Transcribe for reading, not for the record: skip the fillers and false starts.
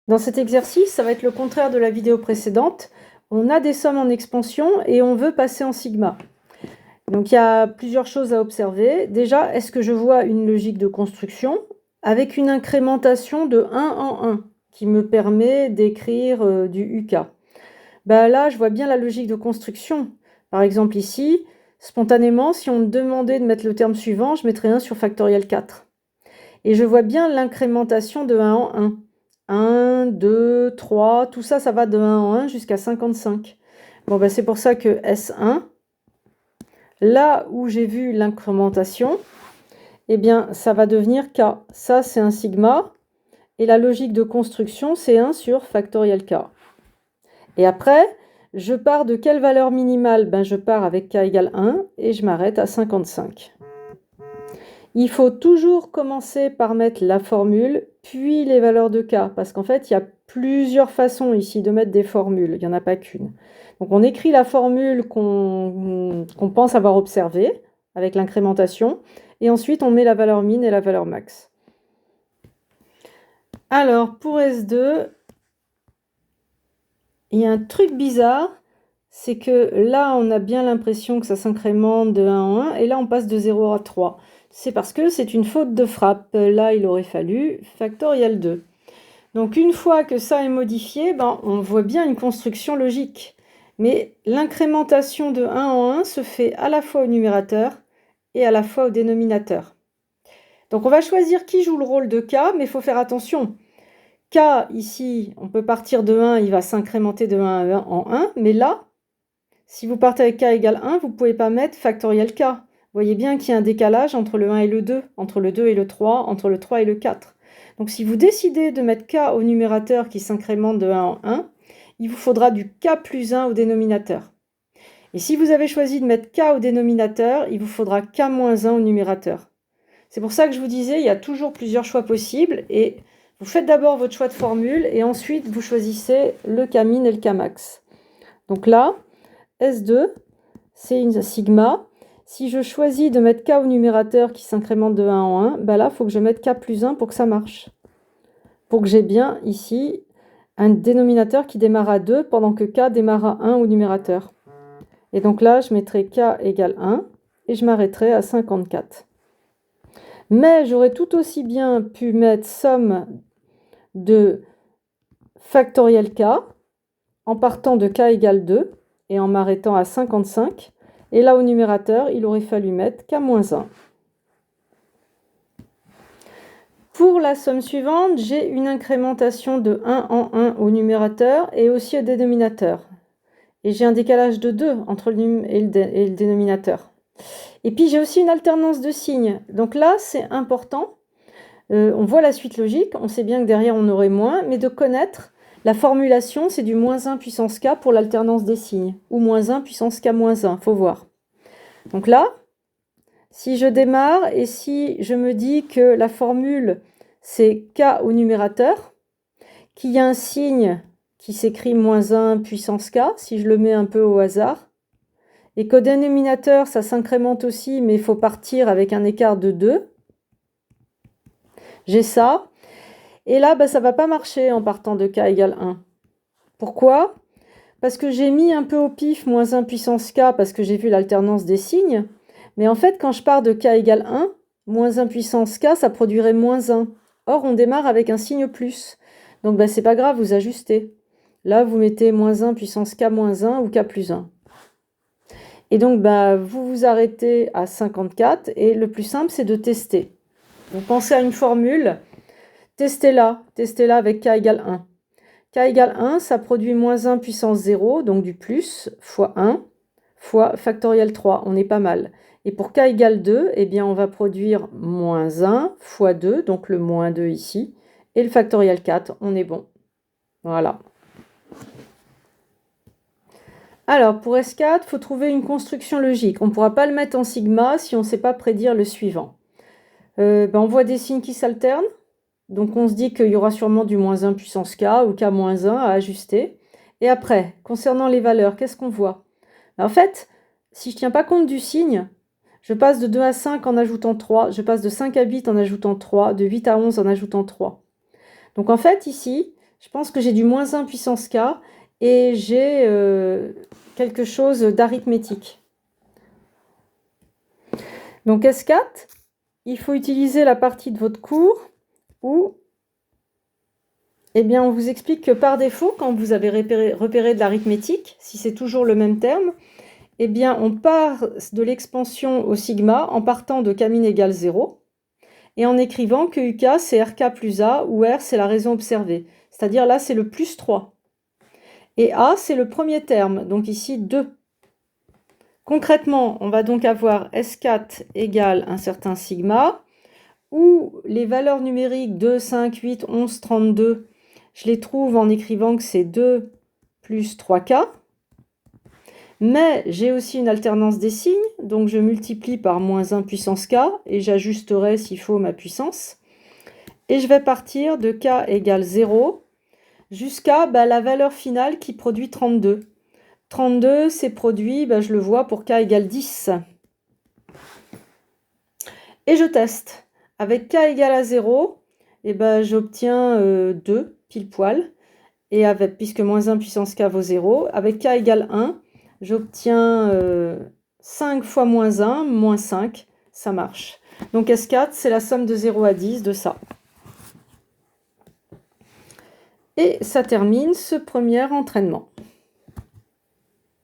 Dans cet exercice, ça va être le contraire de la vidéo précédente. On a des sommes en expansion et on veut passer en sigma. Donc il y a plusieurs choses à observer. Déjà, est-ce que je vois une logique de construction avec une incrémentation de 1 en 1 qui me permet d'écrire du UK? Là, je vois bien la logique de construction. Par exemple ici, spontanément, si on me demandait de mettre le terme suivant, je mettrais 1 sur factoriel 4. Et je vois bien l'incrémentation de 1 en 1. 1, 2, 3, tout ça, ça va de 1 en 1 jusqu'à 55. C'est pour ça que S1, là où j'ai vu l'incrémentation, eh bien, ça va devenir K. Ça, c'est un sigma. Et la logique de construction, c'est 1 sur factoriel K. Et après, je pars de quelle valeur minimale? Je pars avec K égale 1 et je m'arrête à 55. Il faut toujours commencer par mettre la formule, puis les valeurs de K, parce qu'en fait, il y a plusieurs façons ici de mettre des formules, il n'y en a pas qu'une. Donc on écrit la formule qu'on pense avoir observée, avec l'incrémentation, et ensuite on met la valeur min et la valeur max. Alors, pour S2, il y a un truc bizarre, c'est que là, on a bien l'impression que ça s'incrémente de 1 en 1, et là, on passe de 0 à 3. C'est parce que c'est une faute de frappe. Là, il aurait fallu factoriel 2. Donc, une fois que ça est modifié, on voit bien une construction logique. Mais l'incrémentation de 1 en 1 se fait à la fois au numérateur et à la fois au dénominateur. Donc, on va choisir qui joue le rôle de K, mais il faut faire attention. K, ici, on peut partir de 1, il va s'incrémenter de 1 en 1, mais là, si vous partez avec K égale 1, vous ne pouvez pas mettre factoriel K. Vous voyez bien qu'il y a un décalage entre le 1 et le 2, entre le 2 et le 3, entre le 3 et le 4. Donc si vous décidez de mettre K au numérateur qui s'incrémente de 1 en 1, il vous faudra du K plus 1 au dénominateur. Et si vous avez choisi de mettre K au dénominateur, il vous faudra K moins 1 au numérateur. C'est pour ça que je vous disais, il y a toujours plusieurs choix possibles et vous faites d'abord votre choix de formule et ensuite vous choisissez le K min et le K max. Donc là, S2, c'est une sigma. Si je choisis de mettre K au numérateur qui s'incrémente de 1 en 1, là, il faut que je mette K plus 1 pour que ça marche. Pour que j'ai bien ici un dénominateur qui démarre à 2 pendant que K démarre à 1 au numérateur. Et donc là, je mettrai K égale 1 et je m'arrêterai à 54. Mais j'aurais tout aussi bien pu mettre somme de factoriel K en partant de K égale 2 et en m'arrêtant à 55. Et là, au numérateur, il aurait fallu mettre K-1. Pour la somme suivante, j'ai une incrémentation de 1 en 1 au numérateur et aussi au dénominateur. Et j'ai un décalage de 2 entre le num et le dénominateur. Et puis, j'ai aussi une alternance de signes. Donc là, c'est important. On voit la suite logique. On sait bien que derrière, on aurait moins. Mais de connaître la formulation, c'est du moins 1 puissance K pour l'alternance des signes. Ou moins 1 puissance K moins 1. Il faut voir. Donc là, si je démarre et si je me dis que la formule, c'est K au numérateur, qu'il y a un signe qui s'écrit moins 1 puissance K, si je le mets un peu au hasard, et qu'au dénominateur, ça s'incrémente aussi, mais il faut partir avec un écart de 2, j'ai ça. Et là, ça ne va pas marcher en partant de K égale 1. Pourquoi? Parce que j'ai mis un peu au pif moins 1 puissance K parce que j'ai vu l'alternance des signes. Mais en fait, quand je pars de K égale 1, moins 1 puissance K, ça produirait moins 1. Or, on démarre avec un signe plus. Donc, c'est pas grave, vous ajustez. Là, vous mettez moins 1 puissance K moins 1 ou K plus 1. Et donc, vous vous arrêtez à 54. Et le plus simple, c'est de tester. Vous pensez à une formule. Testez-la avec K égale 1. K égale 1, ça produit moins 1 puissance 0, donc du plus, fois 1, fois factoriel 3. On est pas mal. Et pour K égale 2, on va produire moins 1 fois 2, donc le moins 2 ici. Et le factoriel 4, on est bon. Voilà. Alors, pour S4, il faut trouver une construction logique. On ne pourra pas le mettre en sigma si on ne sait pas prédire le suivant. On voit des signes qui s'alternent. Donc, on se dit qu'il y aura sûrement du moins 1 puissance K ou K moins 1 à ajuster. Et après, concernant les valeurs, qu'est-ce qu'on voit? En fait, si je ne tiens pas compte du signe, je passe de 2 à 5 en ajoutant 3, je passe de 5 à 8 en ajoutant 3, de 8 à 11 en ajoutant 3. Donc en fait, ici, Je pense que j'ai du moins 1 puissance k et j'ai quelque chose d'arithmétique. Donc S4, il faut utiliser la partie de votre cours où eh bien, on vous explique que par défaut, quand vous avez repéré de l'arithmétique, si c'est toujours le même terme, eh bien, on part de l'expansion au sigma en partant de k min égale 0 et en écrivant que UK c'est RK plus A où R c'est la raison observée. C'est-à-dire là, c'est le plus 3. Et A, c'est le premier terme, donc ici 2. Concrètement, on va donc avoir S4 égale un certain sigma, où les valeurs numériques 2, 5, 8, 11, 32, je les trouve en écrivant que c'est 2 plus 3K. Mais j'ai aussi une alternance des signes, donc je multiplie par moins 1 puissance K, et j'ajusterai s'il faut ma puissance. Et je vais partir de K égale 0 jusqu'à la valeur finale qui produit 32. 32, c'est produit, je le vois, pour K égale 10. Et je teste. Avec K égale à 0, j'obtiens 2, pile poil. Et avec, puisque moins 1 puissance K vaut 0, avec K égale 1, j'obtiens 5 fois moins 1, moins 5, ça marche. Donc S4, c'est la somme de 0 à 10 de ça. Et ça termine ce premier entraînement.